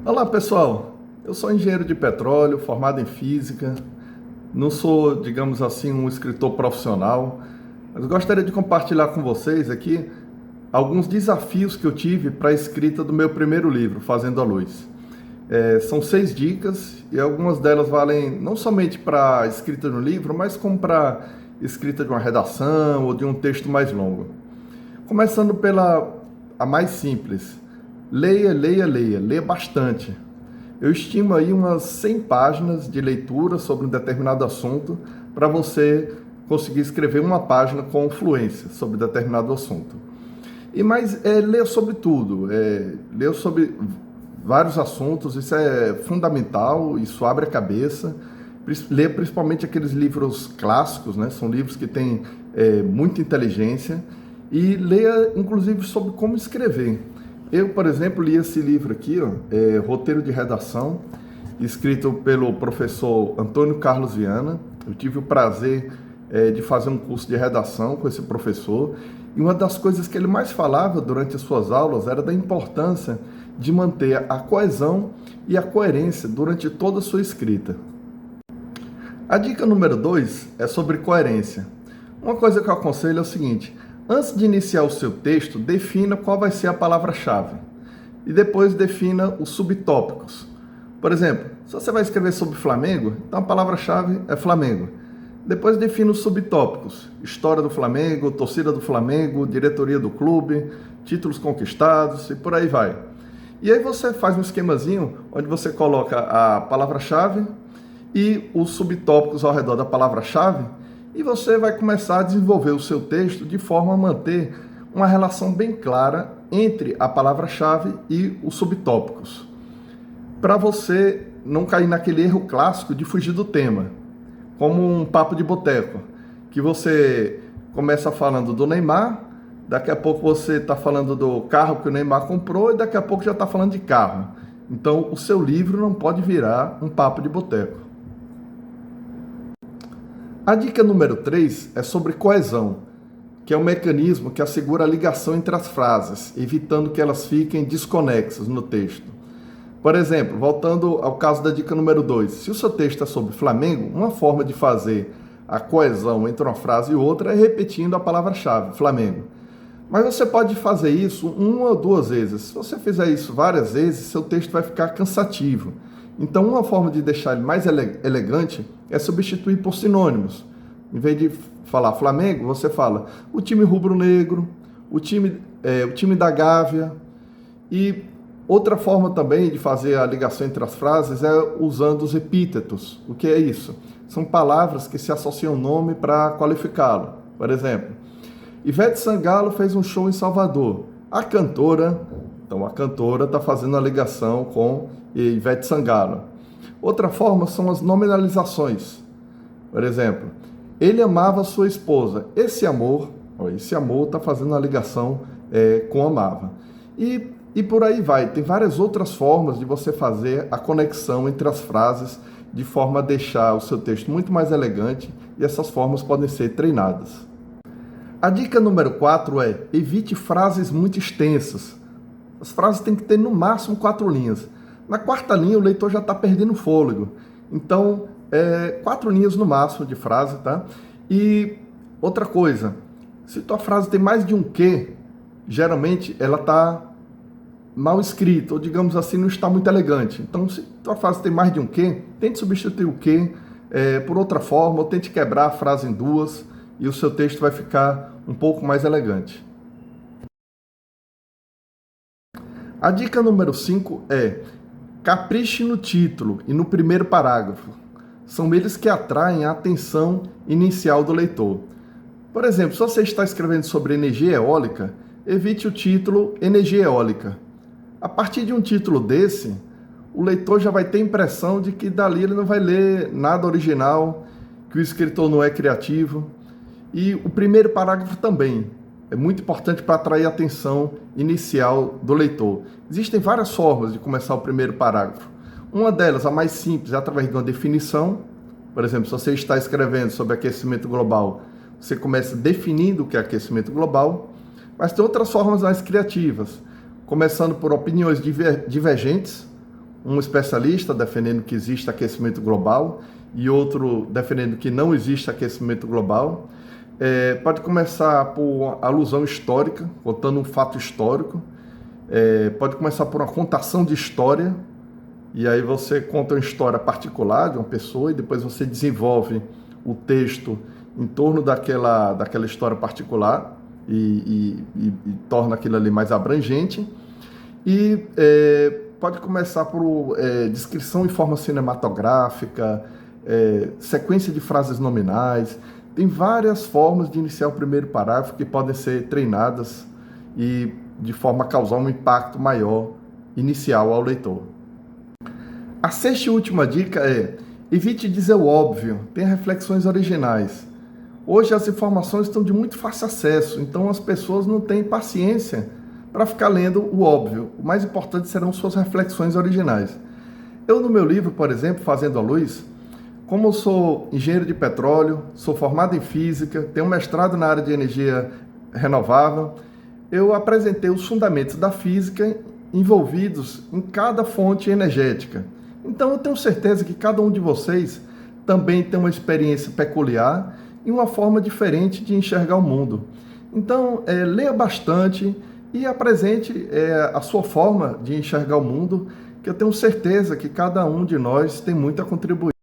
Olá pessoal, eu sou engenheiro de petróleo, formado em física, não sou, digamos assim, um escritor profissional, mas gostaria de compartilhar com vocês aqui alguns desafios que eu tive para a escrita do meu primeiro livro, Fazendo a Luz. São 6 dicas e algumas delas valem não somente para a escrita de um livro, mas como para a escrita de uma redação ou de um texto mais longo. Começando pela a mais simples. Leia bastante. Eu estimo aí umas 100 páginas de leitura sobre um determinado assunto para você conseguir escrever uma página com fluência sobre determinado assunto. E mais ler sobre tudo, ler sobre vários assuntos, isso é fundamental, isso abre a cabeça. Ler principalmente aqueles livros clássicos, né? São livros que têm muita inteligência. E leia inclusive sobre como escrever. Eu, por exemplo, li esse livro aqui, ó, Roteiro de Redação, escrito pelo professor Antônio Carlos Viana. Eu tive o prazer de fazer um curso de redação com esse professor, e uma das coisas que ele mais falava durante as suas aulas era da importância de manter a coesão e a coerência durante toda a sua escrita. A dica número 2 é sobre coerência. Uma coisa que eu aconselho é o seguinte: antes de iniciar o seu texto, defina qual vai ser a palavra-chave e depois defina os subtópicos. Por exemplo, se você vai escrever sobre Flamengo, então a palavra-chave é Flamengo. Depois defina os subtópicos: história do Flamengo, torcida do Flamengo, diretoria do clube, títulos conquistados e por aí vai. E aí você faz um esquemazinho onde você coloca a palavra-chave e os subtópicos ao redor da palavra-chave, e você vai começar a desenvolver o seu texto de forma a manter uma relação bem clara entre a palavra-chave e os subtópicos, para você não cair naquele erro clássico de fugir do tema, como um papo de boteco, que você começa falando do Neymar, daqui a pouco você está falando do carro que o Neymar comprou e daqui a pouco já está falando de carro. Então o seu livro não pode virar um papo de boteco. A dica número 3 é sobre coesão, que é um mecanismo que assegura a ligação entre as frases, evitando que elas fiquem desconexas no texto. Por exemplo, voltando ao caso da dica número 2, se o seu texto é sobre Flamengo, uma forma de fazer a coesão entre uma frase e outra é repetindo a palavra-chave, Flamengo. Mas você pode fazer isso uma ou duas vezes. Se você fizer isso várias vezes, seu texto vai ficar cansativo. Então, uma forma de deixar ele mais elegante é substituir por sinônimos. Em vez de falar Flamengo, você fala o time rubro-negro, o time da Gávea. E outra forma também de fazer a ligação entre as frases é usando os epítetos. O que é isso? São palavras que se associam ao nome para qualificá-lo. Por exemplo, Ivete Sangalo fez um show em Salvador. A cantora está fazendo a ligação com Ivete Sangalo. Outra forma são as nominalizações. Por exemplo, ele amava sua esposa. Esse amor está fazendo a ligação com amava. E por aí vai. Tem várias outras formas de você fazer a conexão entre as frases de forma a deixar o seu texto muito mais elegante, e essas formas podem ser treinadas. A dica número 4 é: evite frases muito extensas. As frases têm que ter no máximo 4 linhas. Na quarta linha o leitor já está perdendo fôlego. Então, 4 linhas no máximo de frase, tá? E outra coisa, se tua frase tem mais de um que, geralmente ela está mal escrita, ou digamos assim, não está muito elegante. Então, se tua frase tem mais de um que, tente substituir o que por outra forma, ou tente quebrar a frase em duas, e o seu texto vai ficar um pouco mais elegante. A dica número 5 é: capriche no título e no primeiro parágrafo. São eles que atraem a atenção inicial do leitor. Por exemplo, se você está escrevendo sobre energia eólica, evite o título Energia Eólica. A partir de um título desse, o leitor já vai ter a impressão de que dali ele não vai ler nada original, que o escritor não é criativo. E o primeiro parágrafo também é muito importante para atrair a atenção inicial do leitor. Existem várias formas de começar o primeiro parágrafo. Uma delas, a mais simples, é através de uma definição. Por exemplo, se você está escrevendo sobre aquecimento global, você começa definindo o que é aquecimento global. Mas tem outras formas mais criativas, começando por opiniões divergentes, um especialista defendendo que existe aquecimento global e outro defendendo que não existe aquecimento global. Pode começar por alusão histórica, contando um fato histórico. Pode começar por uma contação de história, e aí você conta uma história particular de uma pessoa e depois você desenvolve o texto em torno daquela história particular e torna aquilo ali mais abrangente. E pode começar por descrição em forma cinematográfica, sequência de frases nominais. Tem várias formas de iniciar o primeiro parágrafo que podem ser treinadas e de forma a causar um impacto maior inicial ao leitor. A sexta e última dica é: evite dizer o óbvio, tenha reflexões originais. Hoje as informações estão de muito fácil acesso, então as pessoas não têm paciência para ficar lendo o óbvio. O mais importante serão suas reflexões originais. Eu, no meu livro, por exemplo, Fazendo a Luz, como eu sou engenheiro de petróleo, sou formado em física, tenho um mestrado na área de energia renovável, eu apresentei os fundamentos da física envolvidos em cada fonte energética. Então eu tenho certeza que cada um de vocês também tem uma experiência peculiar e uma forma diferente de enxergar o mundo. Então leia bastante e apresente a sua forma de enxergar o mundo, que eu tenho certeza que cada um de nós tem muito a contribuir.